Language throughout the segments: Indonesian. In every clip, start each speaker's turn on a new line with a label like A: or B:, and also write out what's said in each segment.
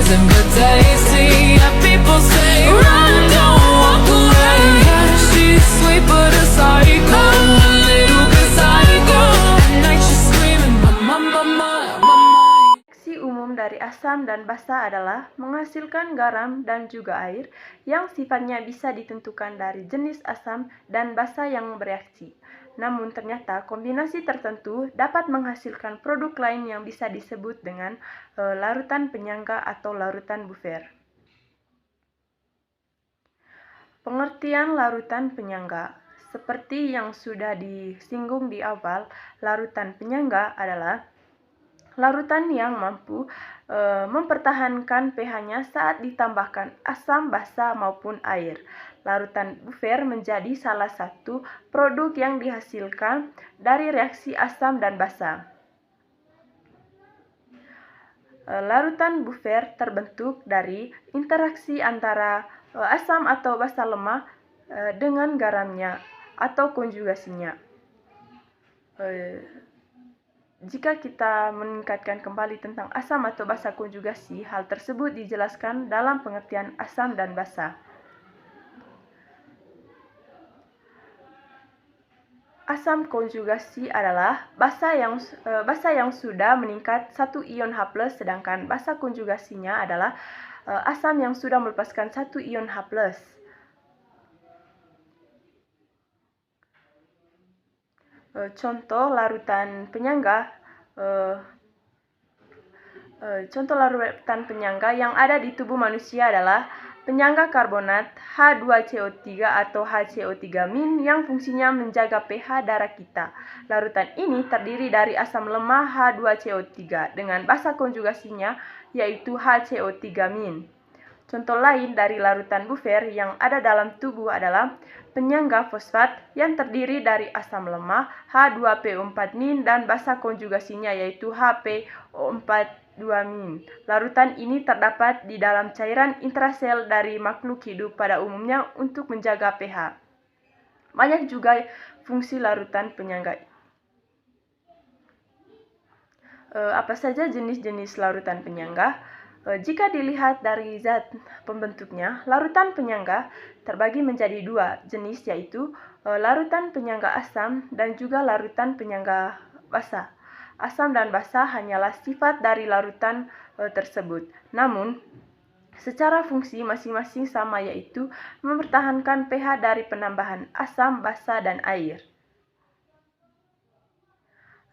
A: poison but tasty. Yeah, people say run, don't walk away. Yeah, she's sweet but a psycho, a little bit psycho. At night she's screaming, mama.
B: Reaksi umum dari asam dan basa adalah menghasilkan garam dan juga air yang sifatnya bisa ditentukan dari jenis asam dan basa yang bereaksi. Namun ternyata kombinasi tertentu dapat menghasilkan produk lain yang bisa disebut dengan larutan penyangga atau larutan buffer. Pengertian larutan penyangga. Seperti yang sudah disinggung di awal, larutan penyangga adalah larutan yang mampu mempertahankan pH-nya saat ditambahkan asam, basa, maupun air. Larutan buffer menjadi salah satu produk yang dihasilkan dari reaksi asam dan basa. Larutan buffer terbentuk dari interaksi antara asam atau basa lemah dengan garamnya atau konjugasinya. Jika kita meningkatkan kembali tentang asam atau basa konjugasi, hal tersebut dijelaskan dalam pengertian asam dan basa. Asam konjugasi adalah basa yang sudah meningkat 1 ion H+, sedangkan basa konjugasinya adalah asam yang sudah melepaskan 1 ion H+. Contoh larutan penyangga yang ada di tubuh manusia adalah penyangga karbonat H2CO3 atau HCO3- yang fungsinya menjaga pH darah kita. Larutan ini terdiri dari asam lemah H2CO3 dengan basa konjugasinya yaitu HCO3-. Contoh lain dari larutan buffer yang ada dalam tubuh adalah penyangga fosfat yang terdiri dari asam lemah H2PO4- dan basa konjugasinya yaitu HPO42-. Larutan ini terdapat di dalam cairan intrasel dari makhluk hidup pada umumnya untuk menjaga pH. Banyak juga fungsi larutan penyangga. Apa saja jenis-jenis larutan penyangga? Jika dilihat dari zat pembentuknya, larutan penyangga terbagi menjadi dua jenis, yaitu larutan penyangga asam dan juga larutan penyangga basa. Asam dan basa hanyalah sifat dari larutan tersebut. Namun, secara fungsi masing-masing sama, yaitu mempertahankan pH dari penambahan asam, basa, dan air.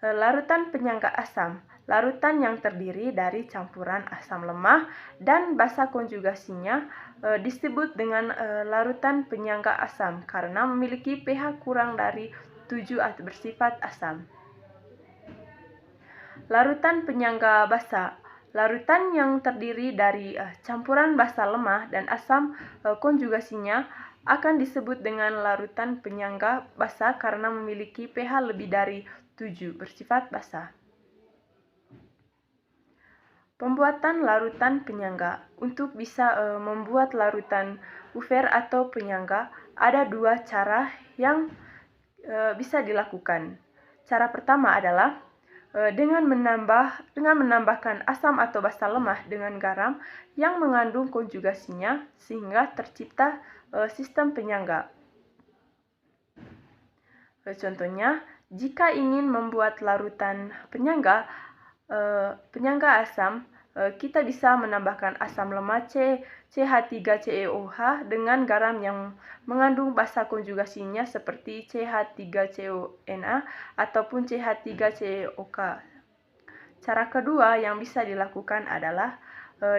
B: Larutan penyangga asam, larutan yang terdiri dari campuran asam lemah dan basa konjugasinya disebut dengan larutan penyangga asam karena memiliki pH kurang dari 7 atau bersifat asam. Larutan penyangga basa, larutan yang terdiri dari campuran basa lemah dan asam konjugasinya akan disebut dengan larutan penyangga basa karena memiliki pH lebih dari 7 bersifat basa. Pembuatan larutan penyangga. Untuk bisa membuat larutan buffer atau penyangga, ada dua cara yang bisa dilakukan. Cara pertama adalah dengan menambahkan asam atau basa lemah dengan garam yang mengandung konjugasinya sehingga tercipta sistem penyangga. Contohnya, jika ingin membuat larutan penyangga asam, kita bisa menambahkan asam lemah CH3CeOH dengan garam yang mengandung basa konjugasinya seperti CH3CONa ataupun CH3CeOK. Cara kedua yang bisa dilakukan adalah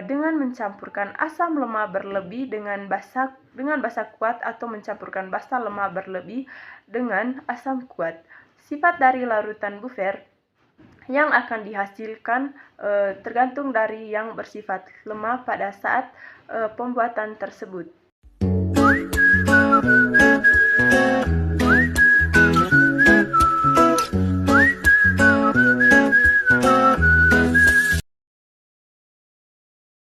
B: dengan mencampurkan asam lemah berlebih dengan basa kuat atau mencampurkan basa lemah berlebih dengan asam kuat. Sifat dari larutan buffer yang akan dihasilkan tergantung dari yang bersifat lemah pada saat pembuatan tersebut.